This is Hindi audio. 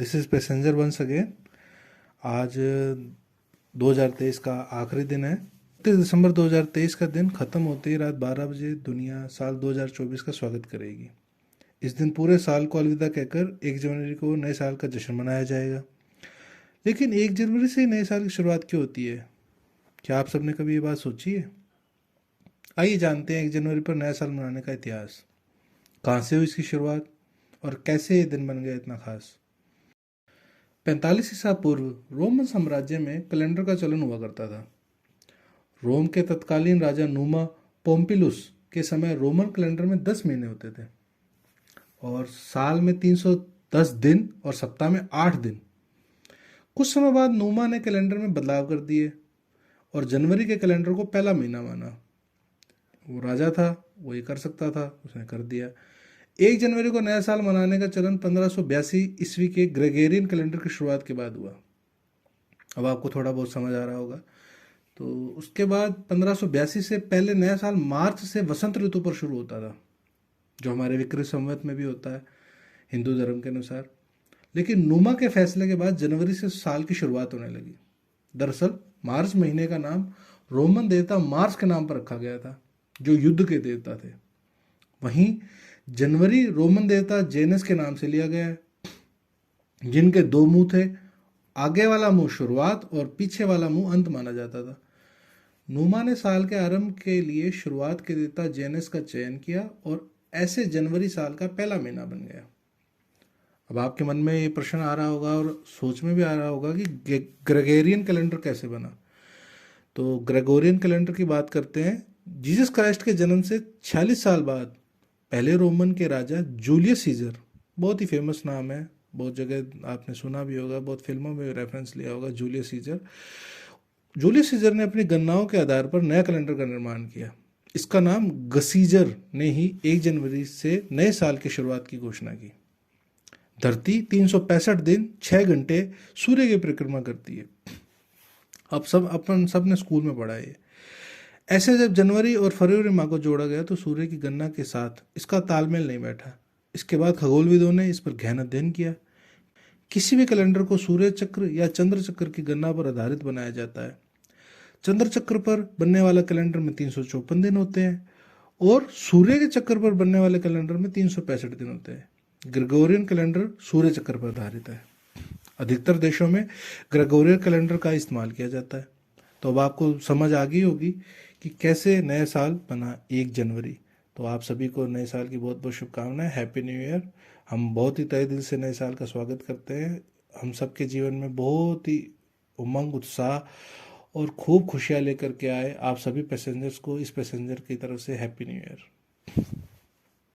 This is passenger once again. आज 2023 का आखिरी दिन है। 31 दिसंबर 2023 का दिन ख़त्म होते ही रात 12 बजे दुनिया साल 2024 का स्वागत करेगी। इस दिन पूरे साल को अलविदा कहकर 1 जनवरी को नए साल का जश्न मनाया जाएगा। लेकिन 1 जनवरी से नए साल की शुरुआत क्यों होती है? क्या आप सबने कभी ये बात सोची है? आइए जानते हैं 1 जनवरी पर नया साल मनाने का इतिहास। कहाँ से हुई इसकी शुरुआत और कैसे ये दिन बन गया इतना खास। 45 ईसा पूर्व रोमन साम्राज्य में कैलेंडर का चलन हुआ करता था। रोम के तत्कालीन राजा नूमा पोम्पिलुस के समय रोमन कैलेंडर में 10 महीने होते थे और साल में 310 दिन और सप्ताह में 8 दिन। कुछ समय बाद नूमा ने कैलेंडर में बदलाव कर दिए और जनवरी के कैलेंडर को पहला महीना माना। वो राजा था, वो ये कर सकता था, उसने कर दिया। 1 जनवरी को नया साल मनाने का चलन 1582 ईस्वी के ग्रेगोरियन कैलेंडर की शुरुआत के बाद हुआ। अब आपको थोड़ा बहुत समझ आ रहा होगा। तो उसके बाद 1582 से पहले नया साल मार्च से वसंत ऋतु पर शुरू होता था, जो हमारे विक्रम संवत में भी होता है हिंदू धर्म के अनुसार। लेकिन नूमा के फैसले के बाद जनवरी से साल की शुरुआत होने लगी। दरअसल मार्च महीने का नाम रोमन देवता मार्स के नाम पर रखा गया था, जो युद्ध के देवता थे। वहीं जनवरी रोमन देवता जेनस के नाम से लिया गया है, जिनके 2 मुंह थे। आगे वाला मुंह शुरुआत और पीछे वाला मुंह अंत माना जाता था। नूमा ने साल के आरंभ के लिए शुरुआत के देवता जेनस का चयन किया और ऐसे जनवरी साल का पहला महीना बन गया। अब आपके मन में ये प्रश्न आ रहा होगा और सोच में भी आ रहा होगा कि ग्रेगोरियन कैलेंडर कैसे बना। तो ग्रेगोरियन कैलेंडर की बात करते हैं। जीसस क्राइस्ट के जन्म से 46 साल बाद पहले रोमन के राजा जूलियस सीजर, बहुत ही फेमस नाम है, बहुत जगह आपने सुना भी होगा, बहुत फिल्मों में रेफरेंस लिया होगा। जूलियस सीजर ने अपनी गणनाओं के आधार पर नया कैलेंडर का निर्माण किया। इसका नाम गसीजर ने ही 1 जनवरी से नए साल की शुरुआत की घोषणा की। धरती 365 दिन 6 घंटे सूर्य की परिक्रमा करती है। अब अपन सब ने स्कूल में पढ़ा है। ऐसे जब जनवरी और फरवरी माह को जोड़ा गया तो सूर्य की गणना के साथ इसका तालमेल नहीं बैठा। इसके बाद खगोलविदों ने इस पर गहन अध्ययन किया। किसी भी कैलेंडर को सूर्य चक्र या चंद्र चक्र की गणना पर आधारित बनाया जाता है। चंद्र चक्र पर बनने वाला कैलेंडर में 354 दिन होते हैं और सूर्य के चक्र पर बनने वाले कैलेंडर में 365 दिन होते हैं। ग्रेगोरियन कैलेंडर सूर्य चक्र पर आधारित है। अधिकतर देशों में ग्रेगोरियन कैलेंडर का इस्तेमाल किया जाता है। तो अब आपको समझ आ गई होगी कि कैसे नया साल बना 1 जनवरी। तो आप सभी को नए साल की बहुत बहुत शुभकामनाएं। Happy new year. हम बहुत ही तहे दिल से नए साल का स्वागत करते हैं। हम सबके जीवन में बहुत ही उमंग, उत्साह और खूब खुशियाँ लेकर के आए। आप सभी पैसेंजर्स को इस पैसेंजर की तरफ से हैप्पी न्यू ईयर।